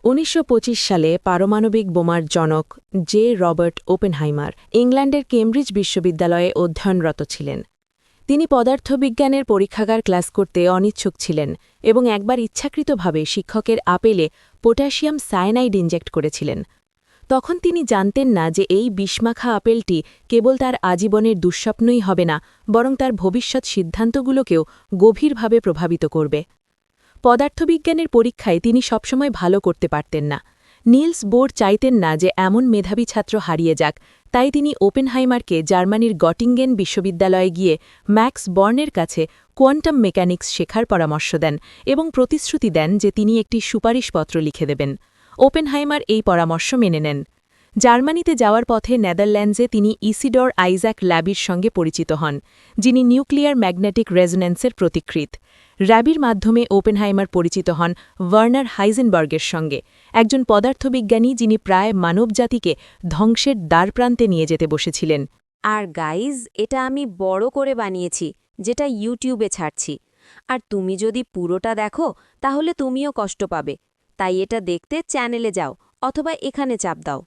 ১৯২৫ সালে পারমাণবিক বোমার জনক জে রবার্ট ওপেনহাইমার ইংল্যান্ডের কেমব্রিজ বিশ্ববিদ্যালয়ে অধ্যয়নরত ছিলেন। তিনি পদার্থবিজ্ঞানের পরীক্ষাগার ক্লাস করতে অনিচ্ছুক ছিলেন এবং একবার ইচ্ছাকৃতভাবে শিক্ষকের আপেলে পটাশিয়াম সায়ানাইড ইনজেক্ট করেছিলেন। তখন তিনি জানতেন না যে এই বিষমাখা আপেলটি কেবল তার আজীবনের দুঃস্বপ্নই হবে না, বরং তার ভবিষ্যৎ সিদ্ধান্তগুলোকেও গভীরভাবে প্রভাবিত করবে। পদার্থবিজ্ঞানের পরীক্ষায় তিনি সবসময় ভালো করতে পারতেন না। নিলস বোর চাইতেন না যে এমন মেধাবী ছাত্র হারিয়ে যাক, তাই তিনি ওপেনহাইমারকে জার্মানির গটিঙ্গেন বিশ্ববিদ্যালয়ে গিয়ে ম্যাক্স বর্নের কাছে কোয়ান্টাম মেকানিক্স শেখার পরামর্শ দেন এবং প্রতিশ্রুতি দেন যে তিনি একটি সুপারিশপত্র লিখে দেবেন। ওপেনহাইমার এই পরামর্শ মেনে নেন। জার্মানিতে যাওয়ার পথে নেদারল্যান্ডসে তিনি ইসিডর আইজ্যাক ল্যাবির সঙ্গে পরিচিত হন, যিনি নিউক্লিয়ার ম্যাগনেটিক রেজোন্যান্সের প্রতিকৃত। র্যাবির মাধ্যমে ওপেনহাইমার পরিচিত হন ভার্নার হাইজেনবার্গের সঙ্গে, একজন পদার্থবিজ্ঞানী যিনি প্রায় মানবজাতিকে ধ্বংসের দ্বারপ্রান্তে নিয়ে যেতে বসেছিলেন। আর গাইজ, এটা আমি বড় করে বানিয়েছি, যেটা ইউটিউবে ছাড়ছি। আর তুমি যদি পুরোটা দেখো তাহলে তুমিও কষ্ট পাবে। তাই এটা দেখতে চ্যানেলে যাও অথবা এখানে চাপ দাও।